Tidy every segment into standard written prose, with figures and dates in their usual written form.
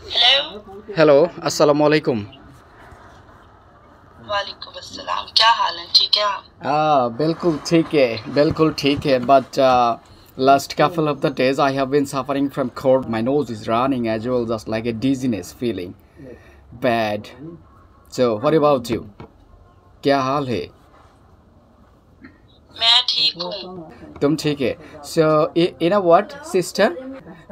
Hello. Hello अस्सलाम वालेकुम। वालेकुम अस्सलाम, क्या हाल है? ठीक है आप? बिल्कुल ठीक है but last couple of the days I have been suffering from cold. My nose is running as well, just like a dizziness feeling bad. So what about you? क्या हाल है? मैं ठीक हूँ। तुम ठीक है? So you know what, sister?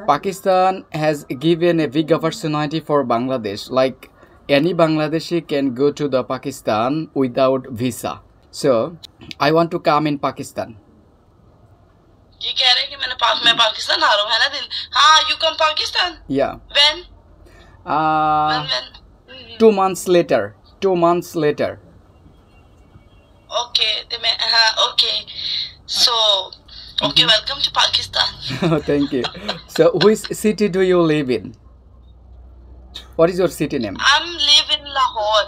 Pakistan has given a big opportunity for Bangladesh. Like any Bangladeshi can go to the Pakistan without visa. So I want to come in Pakistan. ये कह रहे हैं कि मैं पाकिस्तान आ रहा हूँ, है ना दिन? हाँ, you come Pakistan? Yeah. When? When? 2 months later. 2 months later. Okay, तो मैं हाँ okay. So okay, welcome to Pakistan. Thank you. So which city do you live in? What is your city name? I'm live in Lahore.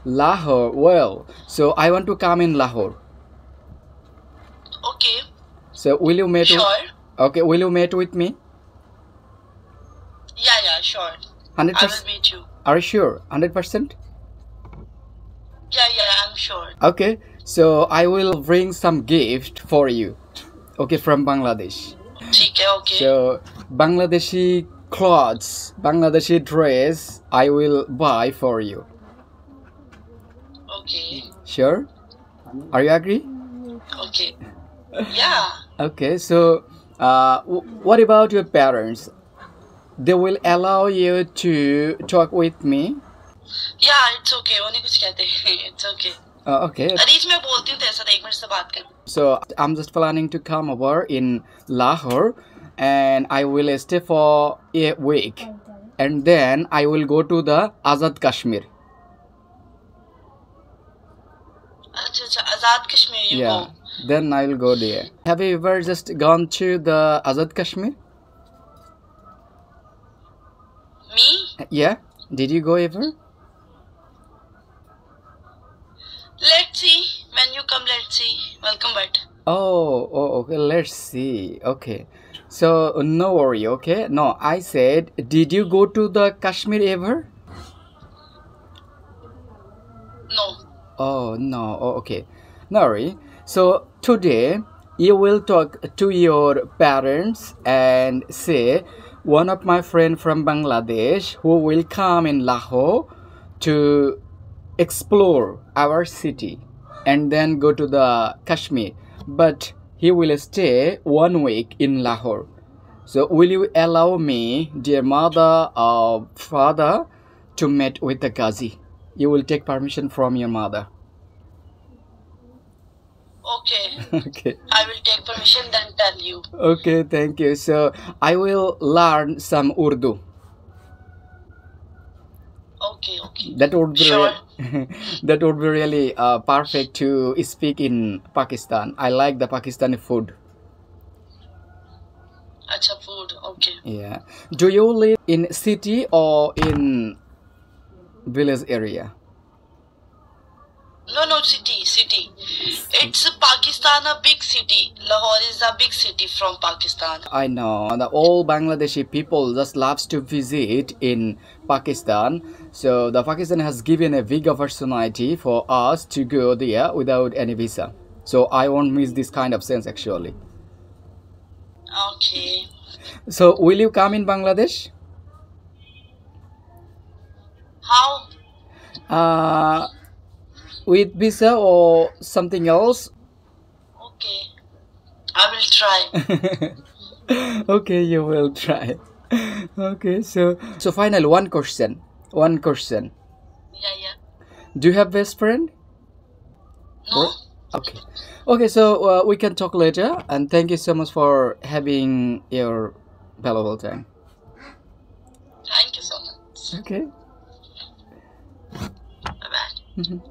Lahore. Well, so I want to come in Lahore. Okay. So will you meet? Sure. Okay. Will you meet with me? Yeah, sure. 100%. I will meet you. Are you sure? 100%. Yeah, I'm sure. Okay. So I will bring some gift for you. Okay, from Bangladesh. ठीक है, okay. So Bangladeshi clothes, Bangladeshi dress, I will buy for you. Okay. Sure? Are you agree? Okay. Yeah. Okay. So what about your parents? They will allow you to talk with me? Yeah, it's okay. वो नहीं कुछ कहते हैं. It's okay. Okay. Areej मैं बोलती हूँ तेरे साथ 1 मिनट से बात कर. So I'm just planning to come over in Lahore and I will stay for a week and then I will go to the Azad Kashmir. अच्छा, आजाद Kashmir you Yeah, go. then I will go there. Have you ever just gone to the Azad Kashmir? Me? Yeah, did you go ever? Let's see. When you come, let's see. Welcome back. Oh, okay, let's see. Okay, so no worry. Okay, no, I said, did you go to the Kashmir ever? No. Oh no. Oh, okay, no worry. So today you will talk to your parents and say one of my friend from Bangladesh who will come in Lahore to explore our city and then go to the Kashmir, but he will stay 1 week in Lahore. So will you allow me, dear mother or father, to meet with the Gazi? You will take permission from your mother. Okay. Okay. I will take permission then tell you. Okay, thank you. So I will learn some Urdu. Okay. That would be Sure. that would be really perfect to speak in Pakistan. I like the Pakistani food. अच्छा, food. Okay. Yeah. Do you live in city or in village area? No, city. It's Pakistan, a big city. Lahore is a big city from Pakistan. I know that all Bangladeshi people just loves to visit in Pakistan. So the Pakistan has given a big opportunity for us to go there without any visa. So I won't miss this kind of sense actually. Okay. So will you come in Bangladesh? How? With visa or something else? Okay. I will try. Okay, you will try. Okay, so finally one question. Yeah. Do you have best friend? No? Okay, so we can talk later, and thank you so much for having your valuable time. Thank you so much. Okay. Bye-bye.